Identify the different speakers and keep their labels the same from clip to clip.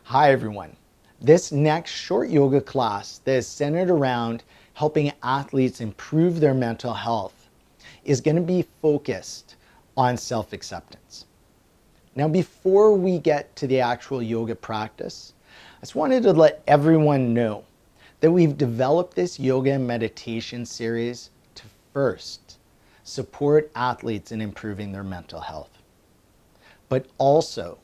Speaker 1: Hi everyone. This next short yoga class that is centered around helping athletes improve their mental health is going to be focused on self-acceptance. Now, before we get to the actual yoga practice, I just wanted to let everyone know that we've developed this yoga and meditation series to first support athletes in improving their mental health, but also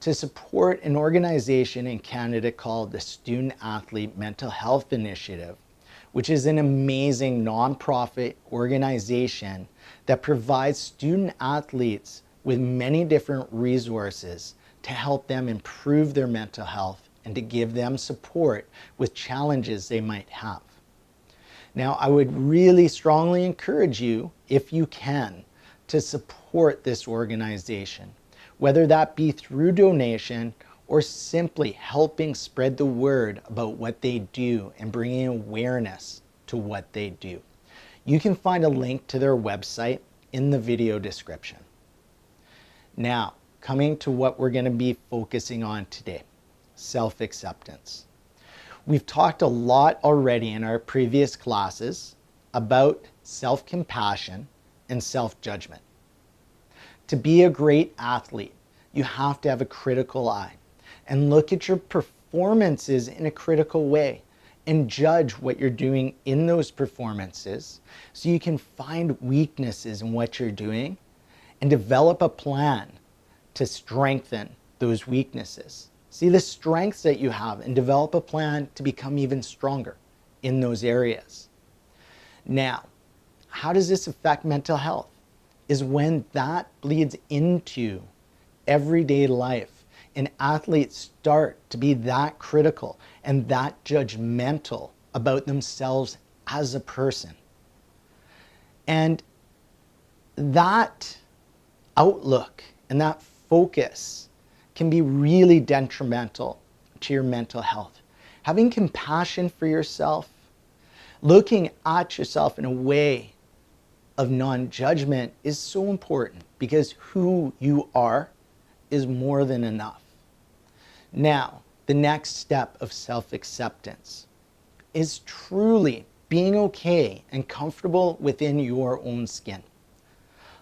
Speaker 1: to support an organization in Canada called the Student Athlete Mental Health Initiative, which is an amazing nonprofit organization that provides student athletes with many different resources to help them improve their mental health and to give them support with challenges they might have. Now, I would really strongly encourage you, if you can, to support this organization, whether that be through donation or simply helping spread the word about what they do and bringing awareness to what they do. You can find a link to their website in the video description. Now, coming to what we're going to be focusing on today, self-acceptance. We've talked a lot already in our previous classes about self-compassion and self-judgment. To be a great athlete, you have to have a critical eye and look at your performances in a critical way and judge what you're doing in those performances so you can find weaknesses in what you're doing and develop a plan to strengthen those weaknesses. See the strengths that you have and develop a plan to become even stronger in those areas. Now, how does this affect mental health? Is when that bleeds into everyday life and athletes start to be that critical and that judgmental about themselves as a person. And that outlook and that focus can be really detrimental to your mental health. Having compassion for yourself, looking at yourself in a way of non-judgment is so important because who you are is more than enough. Now, the next step of self-acceptance is truly being okay and comfortable within your own skin.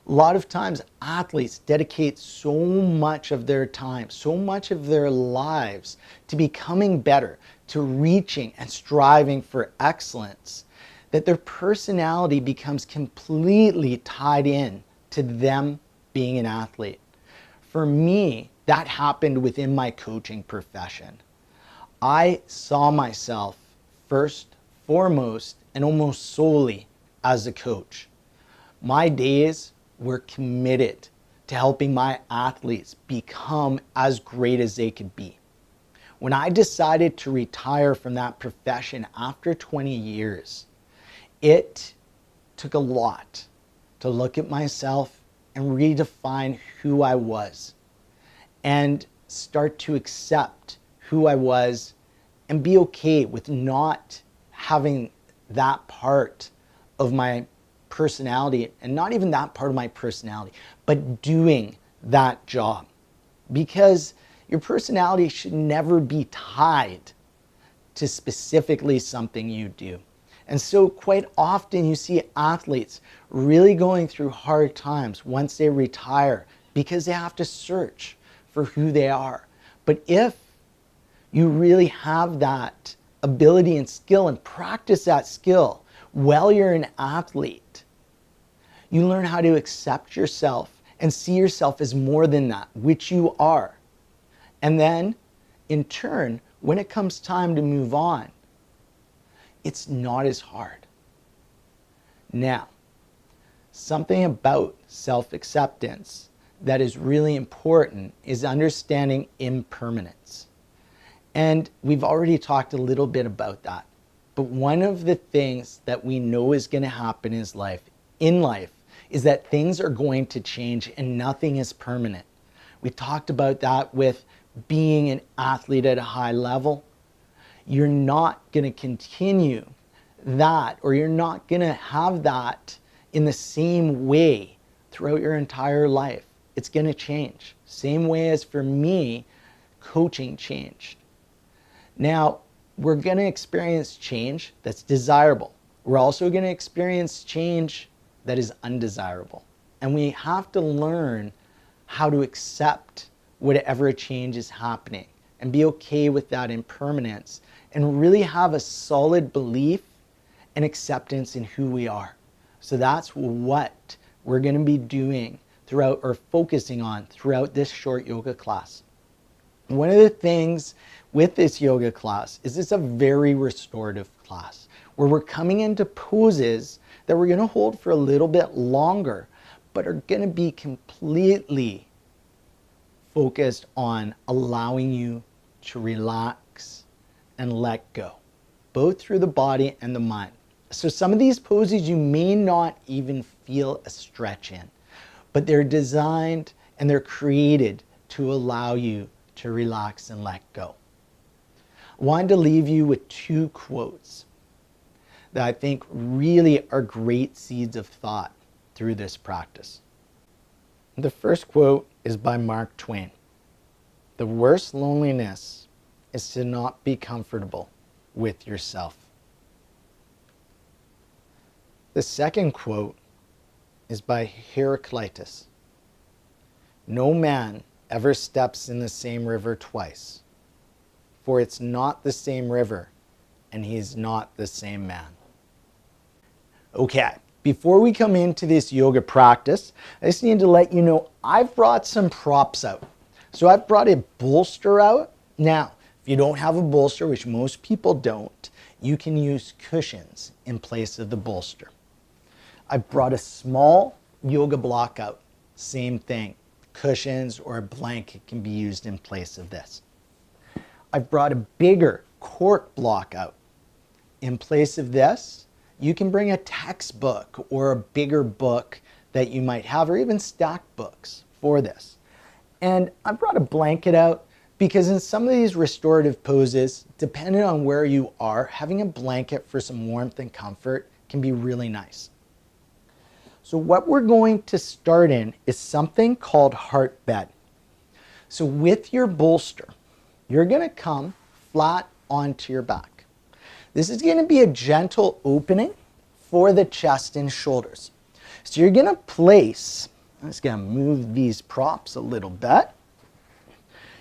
Speaker 1: A lot of times athletes dedicate so much of their time, so much of their lives to becoming better, to reaching and striving for excellence, that their personality becomes completely tied in to them being an athlete. For me, that happened within my coaching profession. I saw myself first, foremost, and almost solely as a coach. My days were committed to helping my athletes become as great as they could be. When I decided to retire from that profession after 20 years, it took a lot to look at myself and redefine who I was and start to accept who I was and be okay with not having that part of my personality, and not even that part of my personality, but doing that job. Because your personality should never be tied to specifically something you do. And so quite often you see athletes really going through hard times once they retire because they have to search for who they are. But if you really have that ability and skill and practice that skill while you're an athlete, you learn how to accept yourself and see yourself as more than that, which you are. And then in turn, when it comes time to move on, it's not as hard. Now, something about self-acceptance that is really important is understanding impermanence. And we've already talked a little bit about that. But one of the things that we know is going to happen in life is that things are going to change and nothing is permanent. We talked about that with being an athlete at a high level. You're not going to continue that, or you're not going to have that in the same way throughout your entire life. It's going to change. Same way as for me, coaching changed. Now, we're going to experience change that's desirable. We're also going to experience change that is undesirable. And we have to learn how to accept whatever change is happening and be okay with that impermanence and really have a solid belief and acceptance in who we are. So that's what we're going to be doing throughout, or focusing on throughout, this short yoga class. One of the things with this yoga class is it's a very restorative class where we're coming into poses that we're going to hold for a little bit longer, but are going to be completely focused on allowing you to relax and let go, both through the body and the mind. So some of these poses you may not even feel a stretch in, but they're designed and they're created to allow you to relax and let go. I wanted to leave you with two quotes that I think really are great seeds of thought through this practice. The first quote is by Mark Twain. "The worst loneliness is to not be comfortable with yourself." The second quote is by Heraclitus. "No man ever steps in the same river twice, for it's not the same river, and he is not the same man." Okay, before we come into this yoga practice, I just need to let you know I've brought some props out. So I've brought a bolster out. Now, if you don't have a bolster, which most people don't, you can use cushions in place of the bolster. I've brought a small yoga block out. Same thing. Cushions or a blanket can be used in place of this. I've brought a bigger cork block out. In place of this, you can bring a textbook or a bigger book that you might have, or even stacked books for this. And I brought a blanket out because in some of these restorative poses, depending on where you are, having a blanket for some warmth and comfort can be really nice. So what we're going to start in is something called heart bed. So with your bolster, you're going to come flat onto your back. This is going to be a gentle opening for the chest and shoulders. So you're going to place, I'm just going to move these props a little bit.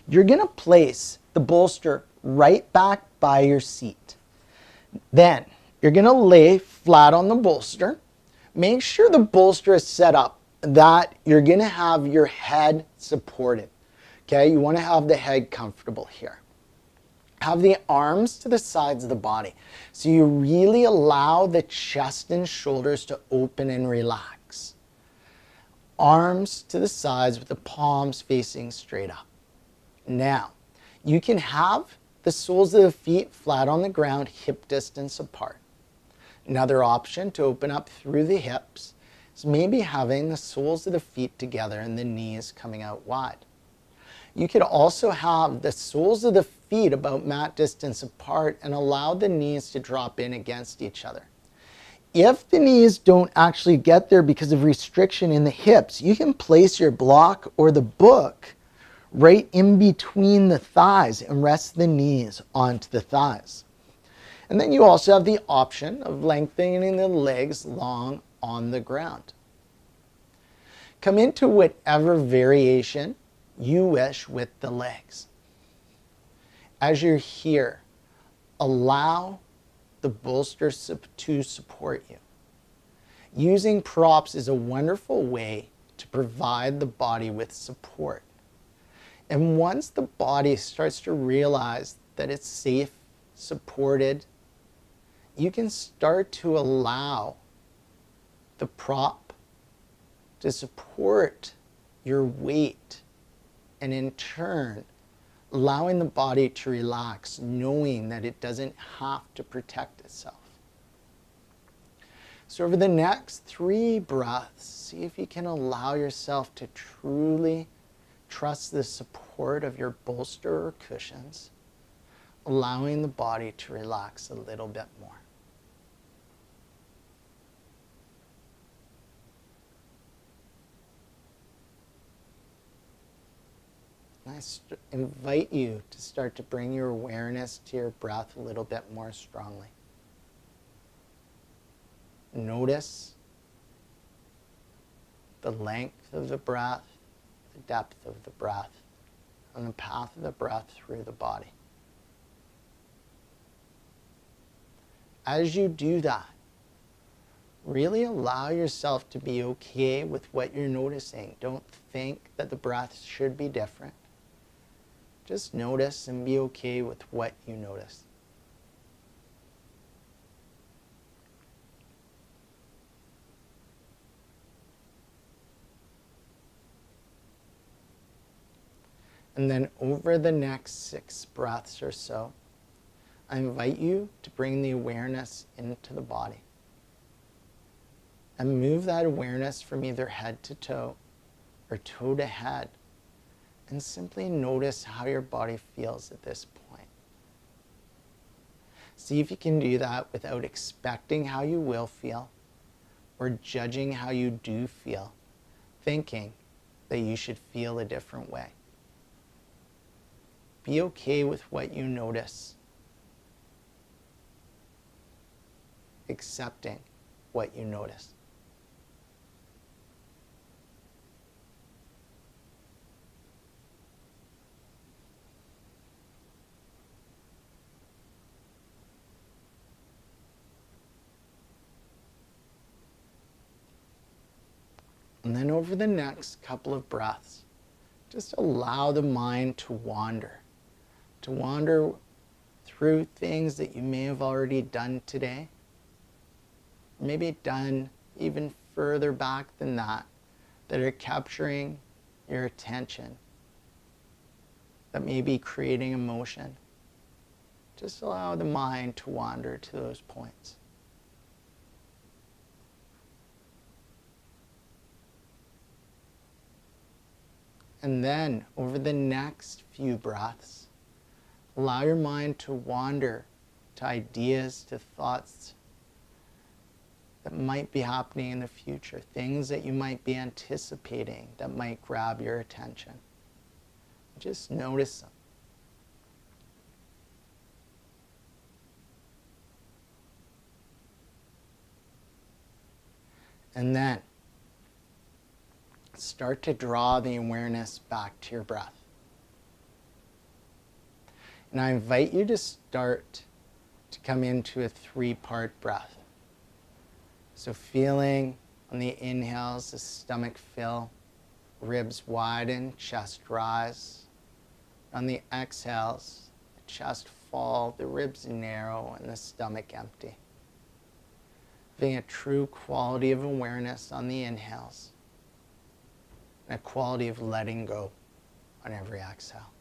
Speaker 1: You're going to place the bolster right back by your seat. Then you're going to lay flat on the bolster. Make sure the bolster is set up that you're going to have your head supported. Okay, you want to have the head comfortable here. Have the arms to the sides of the body. So you really allow the chest and shoulders to open and relax. Arms to the sides with the palms facing straight up. Now, you can have the soles of the feet flat on the ground, hip distance apart. Another option to open up through the hips is maybe having the soles of the feet together and the knees coming out wide. You could also have the soles of the feet about mat distance apart and allow the knees to drop in against each other. If the knees don't actually get there because of restriction in the hips, you can place your block or the book right in between the thighs and rest the knees onto the thighs. And then you also have the option of lengthening the legs long on the ground. Come into whatever variation you wish with the legs. As you're here, allow the bolster to support you. Using props is a wonderful way to provide the body with support. And once the body starts to realize that it's safe, supported, you can start to allow the prop to support your weight, and in turn, allowing the body to relax, knowing that it doesn't have to protect itself. So over the next 3 breaths, see if you can allow yourself to truly trust the support of your bolster or cushions, allowing the body to relax a little bit more. invite you to start to bring your awareness to your breath a little bit more strongly. Notice the length of the breath, the depth of the breath, and the path of the breath through the body. As you do that, really allow yourself to be okay with what you're noticing. Don't think that the breath should be different. Just notice and be okay with what you notice. And then over the next 6 breaths or so, I invite you to bring the awareness into the body. And move that awareness from either head to toe or toe to head. And simply notice how your body feels at this point. See if you can do that without expecting how you will feel or judging how you do feel, thinking that you should feel a different way. Be okay with what you notice, accepting what you notice. And then over the next couple of breaths, just allow the mind to wander through things that you may have already done today, maybe done even further back than that are capturing your attention, that may be creating emotion. Just allow the mind to wander to those points. And then, over the next few breaths, allow your mind to wander to ideas, to thoughts that might be happening in the future, things that you might be anticipating that might grab your attention. Just notice them. And then, start to draw the awareness back to your breath. And I invite you to start to come into a 3-part breath. So feeling on the inhales, the stomach fill, ribs widen, chest rise. On the exhales, the chest fall, the ribs narrow, and the stomach empty. Having a true quality of awareness on the inhales, and a quality of letting go on every exhale.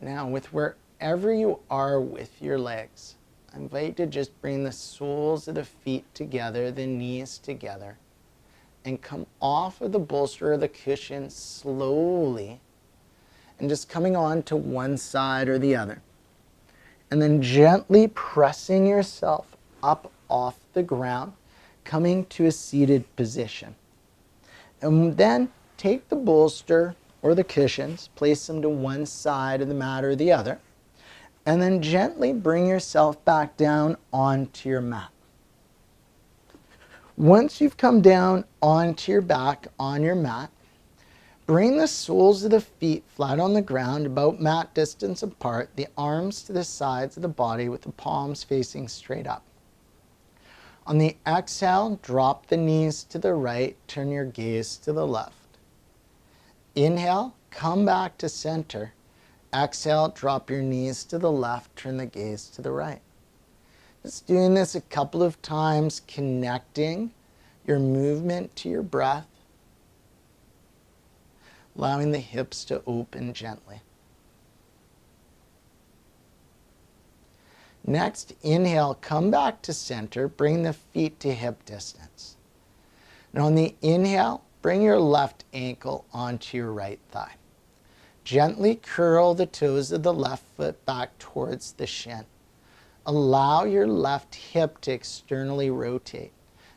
Speaker 1: Now, with wherever you are with your legs, I invite you to just bring the soles of the feet together, the knees together, and come off of the bolster or the cushion slowly, and just coming on to one side or the other. And then gently pressing yourself up off the ground, coming to a seated position. And then take the bolster or the cushions, place them to one side of the mat or the other, and then gently bring yourself back down onto your mat. Once you've come down onto your back on your mat, bring the soles of the feet flat on the ground, about mat distance apart, the arms to the sides of the body with the palms facing straight up. On the exhale, drop the knees to the right, turn your gaze to the left. Inhale, come back to center. Exhale, drop your knees to the left, turn the gaze to the right. Just doing this a couple of times, connecting your movement to your breath, allowing the hips to open gently. Next, inhale, come back to center, bring the feet to hip distance. And on the inhale, bring your left ankle onto your right thigh. Gently curl the toes of the left foot back towards the shin. Allow your left hip to externally rotate.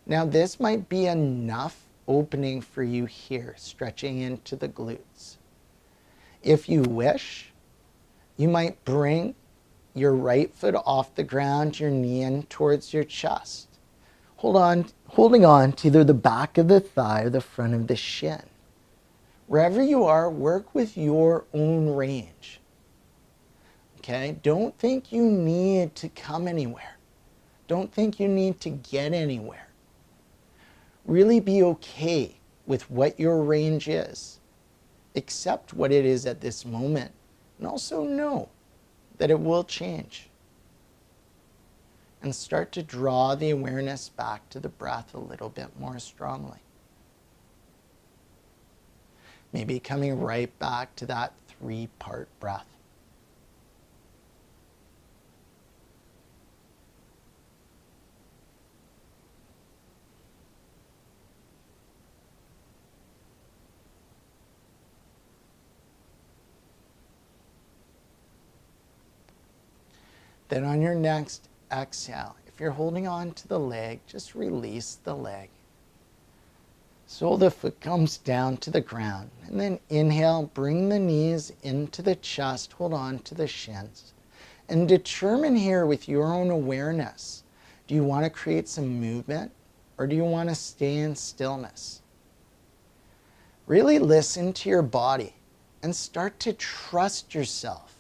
Speaker 1: Now this might be enough opening for you here, stretching into the glutes. If you wish, you might bring your right foot off the ground, your knee in towards your chest. Holding on to either the back of the thigh or the front of the shin. Wherever you are, work with your own range. Okay? Don't think you need to come anywhere. Don't think you need to get anywhere. Really be okay with what your range is. Accept what it is at this moment, and also know that it will change. And start to draw the awareness back to the breath a little bit more strongly. Maybe coming right back to that 3-part breath. Then on your next exhale, if you're holding on to the leg, just release the leg. Sole of the foot comes down to the ground. And then inhale, bring the knees into the chest, hold on to the shins. And determine here with your own awareness, do you want to create some movement or do you want to stay in stillness? Really listen to your body and start to trust yourself.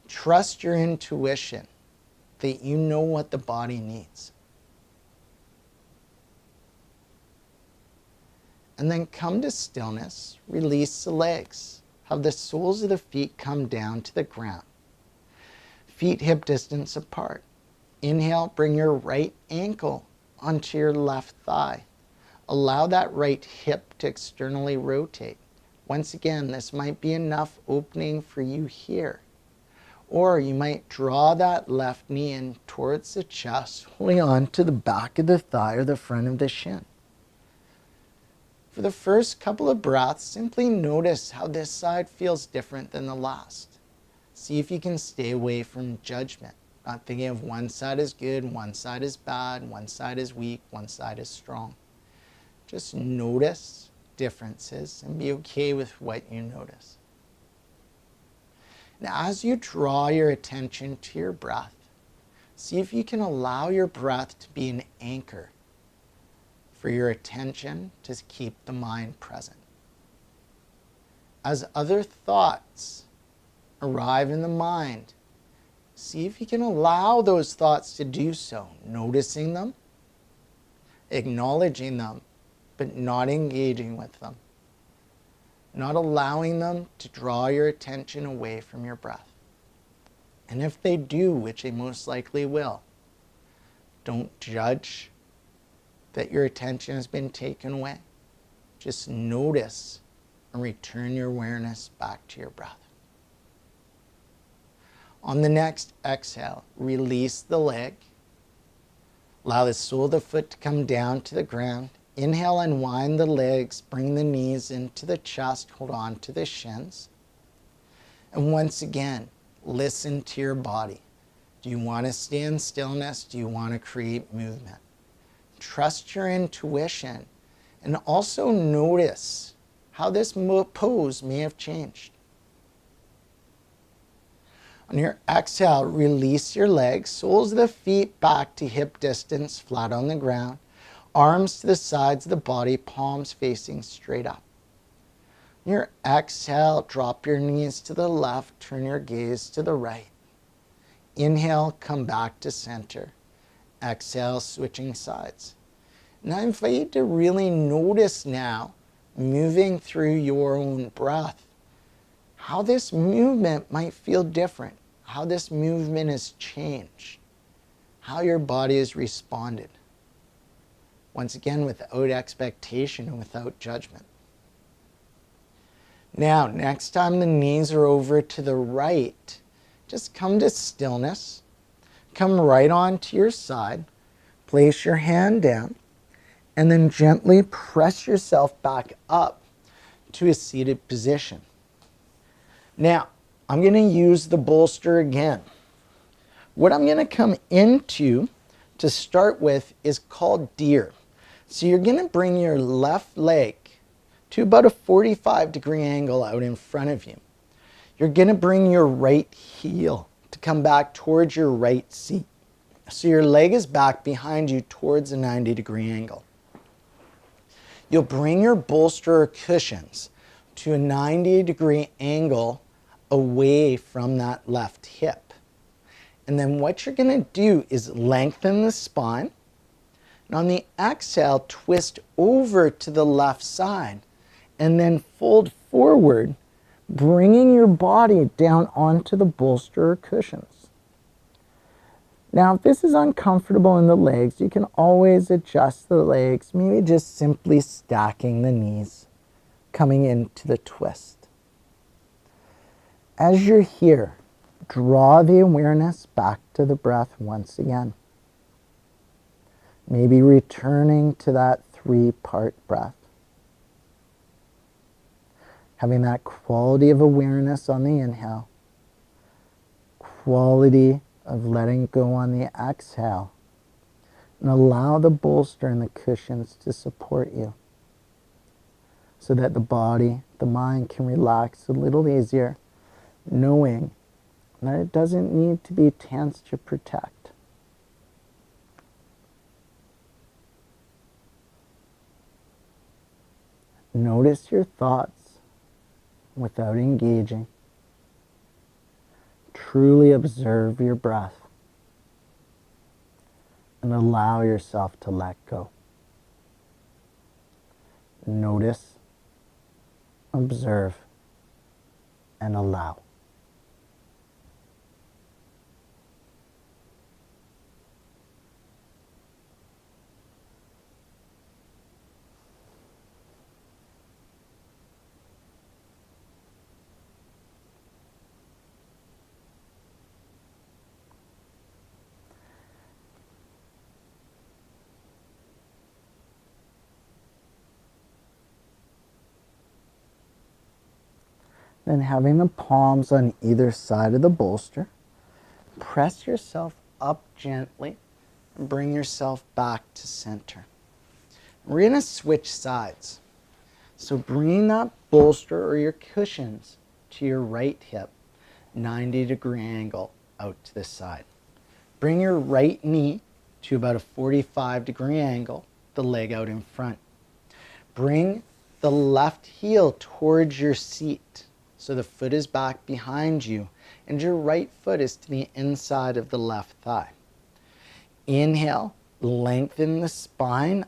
Speaker 1: Trust your intuition that you know what the body needs. And then come to stillness, release the legs. Have the soles of the feet come down to the ground. Feet hip distance apart. Inhale, bring your right ankle onto your left thigh. Allow that right hip to externally rotate. Once again, this might be enough opening for you here. Or you might draw that left knee in towards the chest, holding on to the back of the thigh or the front of the shin. For the first couple of breaths, simply notice how this side feels different than the last. See if you can stay away from judgment. Not thinking of one side is good, one side is bad, one side is weak, one side is strong. Just notice differences and be okay with what you notice. Now, as you draw your attention to your breath, see if you can allow your breath to be an anchor for your attention to keep the mind present. As other thoughts arrive in the mind, see if you can allow those thoughts to do so, noticing them, acknowledging them, but not engaging with them. Not allowing them to draw your attention away from your breath. And if they do, which they most likely will, don't judge that your attention has been taken away. Just notice and return your awareness back to your breath. On the next exhale, release the leg. Allow the sole of the foot to come down to the ground. Inhale, unwind the legs, bring the knees into the chest, hold on to the shins. And once again, listen to your body. Do you want to stay in stillness? Do you want to create movement? Trust your intuition and also notice how this pose may have changed. On your exhale, release your legs, soles of the feet back to hip distance, flat on the ground. Arms to the sides of the body, palms facing straight up. On your exhale, drop your knees to the left, turn your gaze to the right. Inhale, come back to center. Exhale, switching sides. And I invite you to really notice now, moving through your own breath, how this movement might feel different, how this movement has changed, how your body has responded. Once again, without expectation and without judgment. Now, next time the knees are over to the right, just come to stillness. Come right onto your side. Place your hand down. And then gently press yourself back up to a seated position. Now, I'm going to use the bolster again. What I'm going to come into to start with is called deer. So you're going to bring your left leg to about a 45-degree angle out in front of you. You're going to bring your right heel to come back towards your right seat. So your leg is back behind you towards a 90-degree angle. You'll bring your bolster or cushions to a 90-degree angle away from that left hip. And then what you're going to do is lengthen the spine. And on the exhale, twist over to the left side and then fold forward, bringing your body down onto the bolster or cushions. Now, if this is uncomfortable in the legs, you can always adjust the legs, maybe just simply stacking the knees, coming into the twist. As you're here, draw the awareness back to the breath once again. Maybe returning to that 3-part breath. Having that quality of awareness on the inhale, quality of letting go on the exhale, and allow the bolster and the cushions to support you so that the body, the mind can relax a little easier, knowing that it doesn't need to be tense to protect. Notice your thoughts without engaging. Truly observe your breath and allow yourself to let go. Notice, observe, and allow. Then having the palms on either side of the bolster, press yourself up gently and bring yourself back to center. We're going to switch sides. So bring that bolster or your cushions to your right hip, 90-degree angle out to the side. Bring your right knee to about a 45-degree angle, the leg out in front. Bring the left heel towards your seat. So the foot is back behind you and your right foot is to the inside of the left thigh. Inhale, lengthen the spine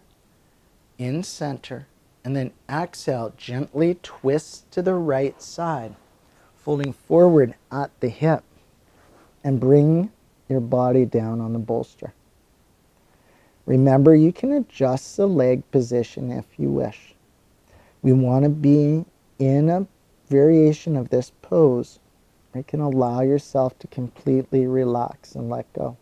Speaker 1: in center, and then exhale, gently twist to the right side, folding forward at the hip and bring your body down on the bolster. Remember, you can adjust the leg position if you wish. We want to be in a variation of this pose. You can allow yourself to completely relax and let go.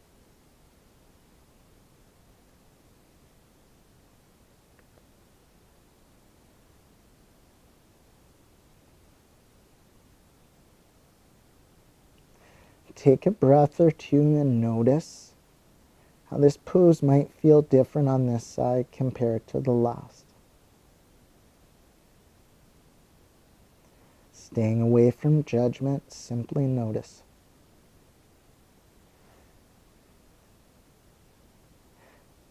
Speaker 1: Take a breath or two and notice how this pose might feel different on this side compared to the last. Staying away from judgment, simply notice.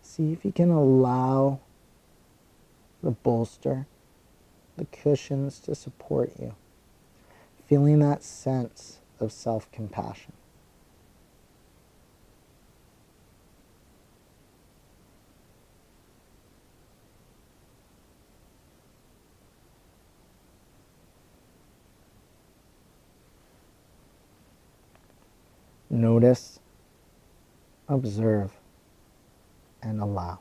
Speaker 1: See if you can allow the bolster, the cushions to support you. Feeling that sense of self-compassion. Notice, observe, and allow.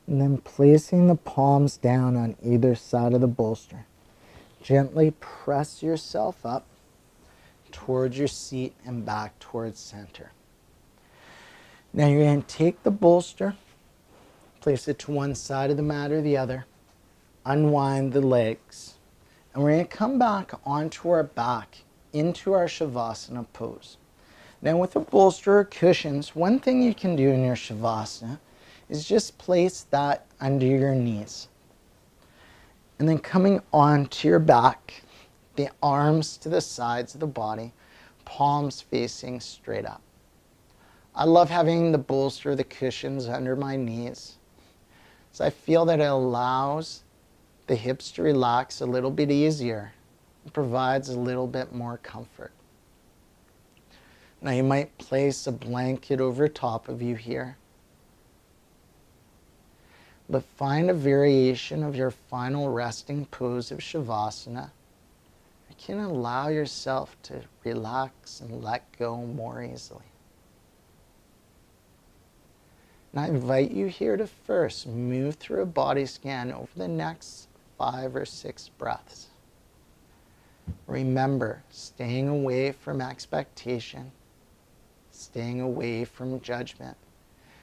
Speaker 1: And then placing the palms down on either side of the bolster. Gently press yourself up towards your seat and back towards center. Now you're going to take the bolster, place it to one side of the mat or the other, unwind the legs, and we're going to come back onto our back into our Shavasana pose. Now with a bolster or cushions, one thing you can do in your Shavasana is just place that under your knees. And then coming onto your back, the arms to the sides of the body, palms facing straight up. I love having the bolster, the cushions under my knees, so I feel that it allows the hips to relax a little bit easier. It provides a little bit more comfort. Now you might place a blanket over top of you here, but find a variation of your final resting pose of Shavasana. You can allow yourself to relax and let go more easily. And I invite you here to first move through a body scan over the next 5 or 6 breaths. Remember, staying away from expectation, staying away from judgment.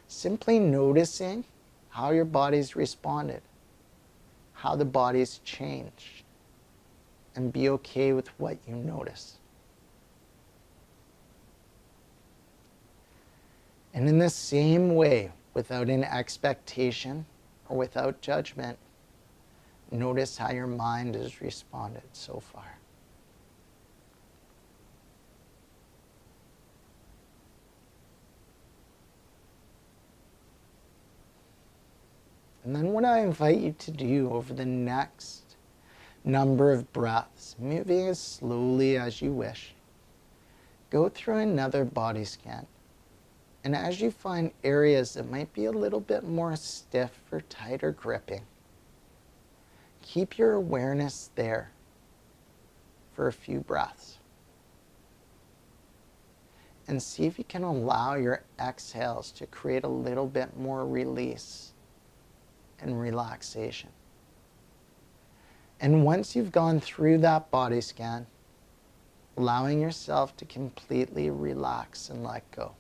Speaker 1: Simply noticing how your body's responded, how the body's changed, and be okay with what you notice. And in the same way, without an expectation or without judgment, notice how your mind has responded so far. And then what I invite you to do over the next number of breaths, moving as slowly as you wish, go through another body scan. And as you find areas that might be a little bit more stiff or tight or gripping, keep your awareness there for a few breaths. And see if you can allow your exhales to create a little bit more release and relaxation. And once you've gone through that body scan, allowing yourself to completely relax and let go.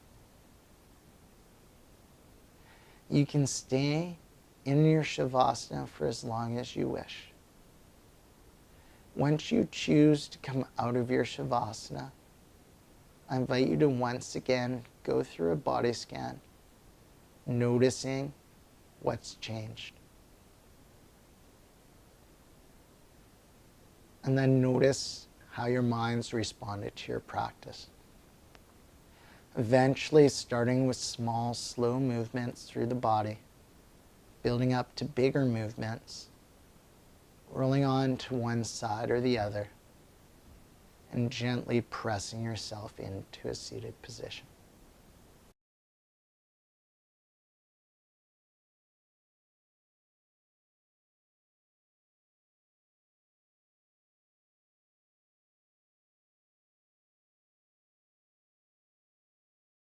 Speaker 1: You can stay in your Shavasana for as long as you wish. Once you choose to come out of your Shavasana, I invite you to once again go through a body scan, noticing what's changed. And then notice how your mind's responded to your practice. Eventually starting with small, slow movements through the body, building up to bigger movements, rolling on to one side or the other, and gently pressing yourself into a seated position.